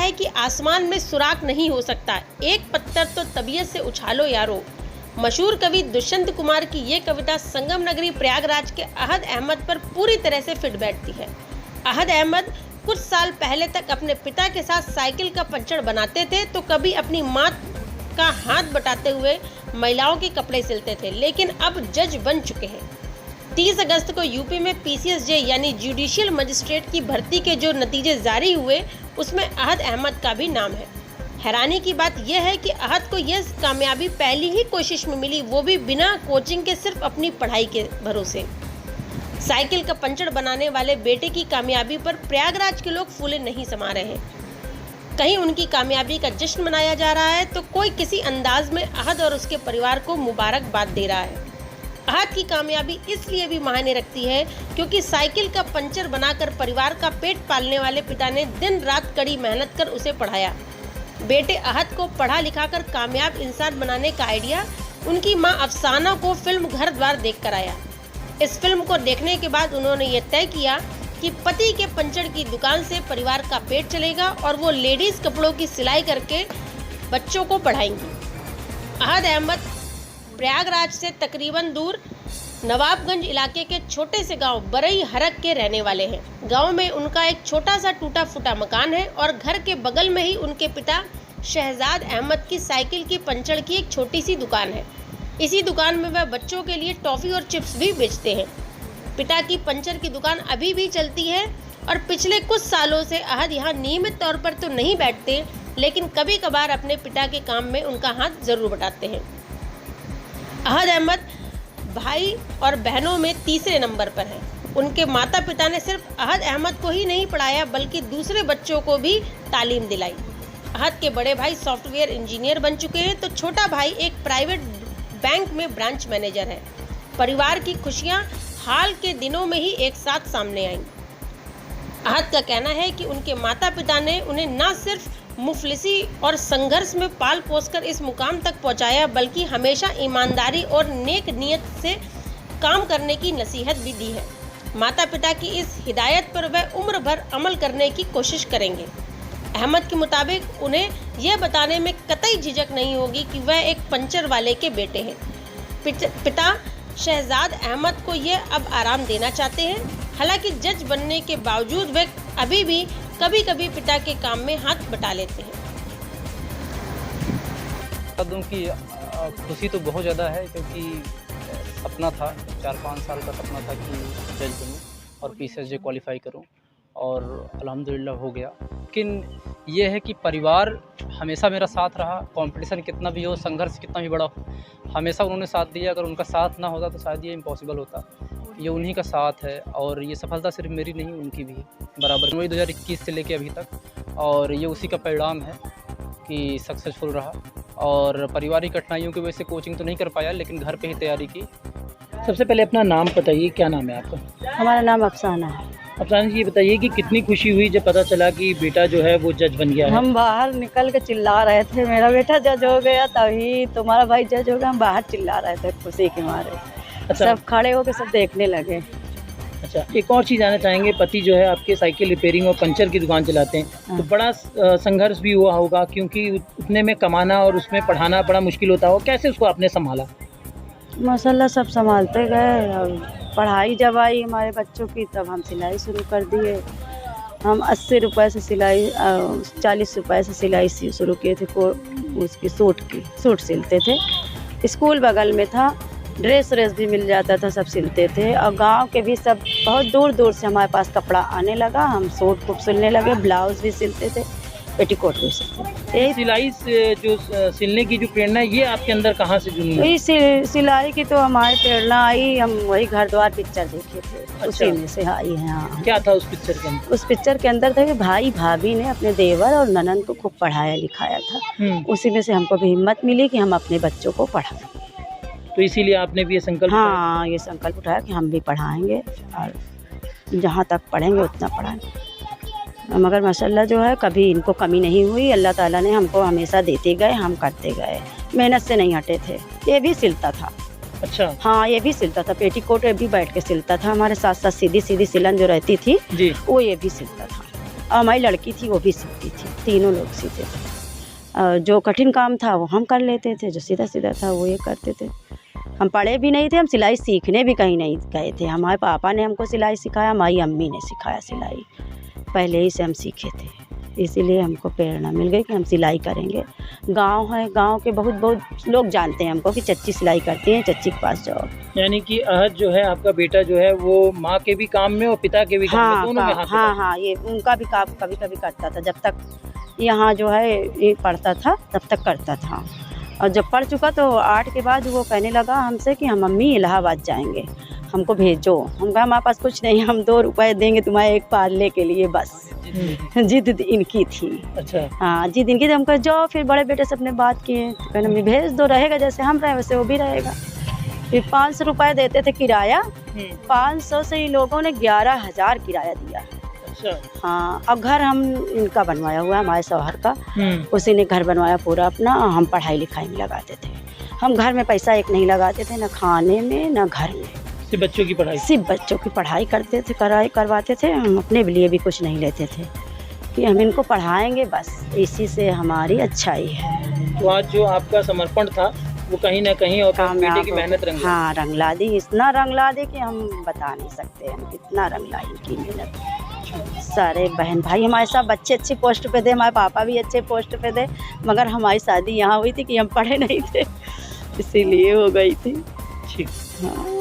है कि आसमान में सुराख नहीं हो सकता, एक पत्थर तो तबीयत से उछालो यारो। मशहूर कवि दुष्यंत कुमार की ये कविता संगम नगरी प्रयागराज के अहद अहमद पर पूरी तरह से फिट बैठती है। अहद अहमद कुछ साल पहले तक अपने पिता के साथ साइकिल का पंचर बनाते थे तो कभी अपनी मां का हाथ बटाते हुए महिलाओं के कपड़े सिलते थे, लेकिन अब जज बन चुके हैं। 30 अगस्त को यूपी में PCSJ यानी जुडिशियल मजिस्ट्रेट की भर्ती के जो नतीजे जारी हुए उसमें अहद अहमद का भी नाम है। हैरानी की बात यह है कि अहद को यह कामयाबी पहली ही कोशिश में मिली, वो भी बिना कोचिंग के, सिर्फ अपनी पढ़ाई के भरोसे। साइकिल का पंचर बनाने वाले बेटे की कामयाबी पर प्रयागराज के लोग फूले नहीं समा रहे हैं। कहीं उनकी कामयाबी का जश्न मनाया जा रहा है तो कोई किसी अंदाज में अहद और उसके परिवार को मुबारकबाद दे रहा है। अहद की कामयाबी इसलिए भी मायने रखती है क्योंकि साइकिल का पंचर बनाकर परिवार का पेट पालने वाले पिता ने दिन रात कड़ी मेहनत कर उसे पढ़ाया। बेटे अहद को पढ़ा लिखा कर कामयाब इंसान बनाने का आइडिया उनकी मां अफसाना को फिल्म घर द्वार देख कर आया। इस फिल्म को देखने के बाद उन्होंने ये तय किया कि पति के पंचर की दुकान से परिवार का पेट चलेगा और वो लेडीज कपड़ों की सिलाई करके बच्चों को पढ़ाएंगी। अहद अहमद प्रयागराज से तकरीबन दूर नवाबगंज इलाके के छोटे से गांव बरई हरक के रहने वाले हैं। गांव में उनका एक छोटा सा टूटा फूटा मकान है और घर के बगल में ही उनके पिता शहजाद अहमद की साइकिल की पंचर की एक छोटी सी दुकान है। इसी दुकान में वह बच्चों के लिए टॉफी और चिप्स भी बेचते हैं। पिता की पंचर की दुकान अभी भी चलती है और पिछले कुछ सालों से अहद यहाँ नियमित तौर पर तो नहीं बैठते, लेकिन कभी कभार अपने पिता के काम में उनका हाथ जरूर बटाते हैं। अहद अहमद भाई और बहनों में तीसरे नंबर पर है। उनके माता पिता ने सिर्फ अहद अहमद को ही नहीं पढ़ाया बल्कि दूसरे बच्चों को भी तालीम दिलाई। अहद के बड़े भाई सॉफ्टवेयर इंजीनियर बन चुके हैं तो छोटा भाई एक प्राइवेट बैंक में ब्रांच मैनेजर है। परिवार की खुशियां हाल के दिनों में ही एक साथ सामने आईं। अहद का कहना है कि उनके माता पिता ने उन्हें न सिर्फ मुफलिसी और संघर्ष में पाल पोसकर इस मुकाम तक पहुंचाया बल्कि हमेशा ईमानदारी और नेक नियत से काम करने की नसीहत भी दी है। माता पिता की इस हिदायत पर वह उम्र भर अमल करने की कोशिश करेंगे। अहमद के मुताबिक उन्हें यह बताने में कतई झिझक नहीं होगी कि वह एक पंचर वाले के बेटे हैं। पिता शहजाद अहमद को यह अब आराम देना चाहते हैं। हालांकि जज बनने के बावजूद वे अभी भी कभी कभी पिता के काम में हाथ बटा लेते हैं। कदम की खुशी तो बहुत ज़्यादा है क्योंकि सपना था, 4-5 साल का सपना था कि जज बनूं और PCSJ क्वालिफाई करूं और अल्हम्दुलिल्लाह हो गया। लेकिन ये है कि परिवार हमेशा मेरा साथ रहा, कंपटीशन कितना भी हो, संघर्ष कितना भी बड़ा हो, हमेशा उन्होंने साथ दिया। अगर उनका साथ ना होता तो शायद ये इम्पॉसिबल होता। ये उन्हीं का साथ है और ये सफलता सिर्फ मेरी नहीं उनकी भी है बराबर। वही 2021 से लेके अभी तक और ये उसी का परिणाम है कि सक्सेसफुल रहा। और पारिवारिक कठिनाइयों की वजह से कोचिंग तो नहीं कर पाया लेकिन घर पे ही तैयारी की। सबसे पहले अपना नाम बताइए, क्या नाम है आपका? हमारा नाम अफसाना है। अफसाना जी, ये बताइए कि कितनी खुशी हुई जब पता चला कि बेटा जो है वो जज बन गया है? हम बाहर निकल के चिल्ला रहे थे, मेरा बेटा जज हो गया, तभी तुम्हारा भाई जज हो गया। हम बाहर चिल्ला रहे थे खुशी के मारे। अच्छा, सब खड़े होकर सब देखने लगे। अच्छा, एक और चीज़ जानना चाहेंगे, पति जो है आपके साइकिल रिपेयरिंग और पंचर की दुकान चलाते हैं तो बड़ा संघर्ष भी हुआ होगा क्योंकि उतने में कमाना और उसमें पढ़ाना बड़ा मुश्किल होता हो, कैसे उसको आपने संभाला? माशाल्लाह सब संभालते गए और पढ़ाई जब आई हमारे बच्चों की तब हम सिलाई शुरू कर दिए। हम 80 रुपये से सिलाई 40 रुपये से सिलाई शुरू किए थे। उसकी सूट सिलते थे। स्कूल बगल में था, ड्रेस भी मिल जाता था, सब सिलते थे। और गांव के भी सब बहुत दूर दूर से हमारे पास कपड़ा आने लगा। हम सूट खूब सिलने लगे, ब्लाउज भी सिलते थे, पेटीकोट भी सिलते थे। सिलाई से जो सिलने की जो प्रेरणा है ये आपके अंदर कहाँ से जुड़ी है? सिलाई की तो हमारी प्रेरणा आई, हम वही घर द्वार पिक्चर देखे थे। अच्छा। उसी में से आई है। हाँ, क्या था उस पिक्चर के अंदर? उस पिक्चर के अंदर था कि भाई भाभी ने अपने देवर और ननद को खूब पढ़ाया लिखाया था। उसी में से हमको भी हिम्मत मिली कि हम अपने बच्चों को पढ़ाएं। तो इसीलिए आपने भी ये संकल्प? हाँ, ये संकल्प उठाया कि हम भी पढ़ाएंगे और जहाँ तक पढ़ेंगे उतना पढ़ाएंगे। मगर माशाल्लाह जो है कभी इनको कमी नहीं हुई। अल्लाह ताला ने हमको हमेशा देते गए, हम करते गए, मेहनत से नहीं हटे थे। ये भी सिलता था। अच्छा। हाँ, ये भी सिलता था, पेटीकोट भी बैठ के सिलता था। हमारे साथ साथ सीधी सीधी सिलन जो रहती थी जी, वो ये भी सिलता था। और हमारी लड़की थी वो भी सीखती थी, तीनों लोग सीते थे। जो कठिन काम था वो हम कर लेते थे, जो सीधा सीधा था वो ये करते थे। हम पढ़े भी नहीं थे, हम सिलाई सीखने भी कहीं नहीं गए थे। हमारे पापा ने हमको सिलाई सिखाया, हमारी अम्मी ने सिखाया सिलाई, पहले ही से हम सीखे थे, इसीलिए हमको प्रेरणा मिल गई कि हम सिलाई करेंगे। गांव है, गांव के बहुत लोग जानते हैं हमको कि चच्ची सिलाई करती हैं, चच्ची के पास जाओ। यानी कि अहद जो है आपका बेटा जो है वो माँ के भी काम में और पिता के भी काम में, दोनों में हाथ हाँ हाँ, ये उनका भी काम कभी कभी करता था। जब तक यहाँ जो है ये पढ़ता था तब तक करता था, और जब पढ़ चुका तो 8 के बाद वो कहने लगा हमसे कि हम मम्मी इलाहाबाद जाएंगे, हमको भेजो। हम कहा हमारे पास कुछ नहीं, हम 2 रुपए देंगे तुम्हारे एक पार्ले के लिए बस। जिद इनकी थी। अच्छा। हाँ, जिद इनकी थी। हम कहा जाओ, फिर बड़े बेटे से अपने बात किए तो कहने मम्मी भेज दो, रहेगा जैसे हम रहे वैसे वो भी रहेगा। फिर 500 रुपये देते थे किराया, 500 से ही लोगों ने 11,000 किराया दिया। अच्छा। हाँ, अब घर हम इनका बनवाया हुआ है, हमारे शौहर का, उसी ने घर बनवाया पूरा अपना। हम पढ़ाई लिखाई में लगाते थे, हम घर में पैसा एक नहीं लगाते थे, ना खाने में ना घर में, सिर्फ बच्चों की पढ़ाई, सिर्फ बच्चों की पढ़ाई करते थे, करवाते थे। हम अपने लिए भी कुछ नहीं लेते थे कि हम इनको पढ़ाएंगे, बस इसी से हमारी अच्छाई है। तो आज जो आपका समर्पण था वो कहीं ना कहीं और बेटे की मेहनत रंग लाई। हाँ, रंग ला दी, इतना रंग ला दी कि हम बता नहीं सकते हम कितना रंग लाई इनकी मेहनत। सारे बहन भाई हमारे सब बच्चे अच्छी पोस्ट पे थे, हमारे पापा भी अच्छे पोस्ट पे थे, मगर हमारी शादी यहाँ हुई थी कि हम पढ़े नहीं थे, इसीलिए हो गई थी। ठीक। हाँ।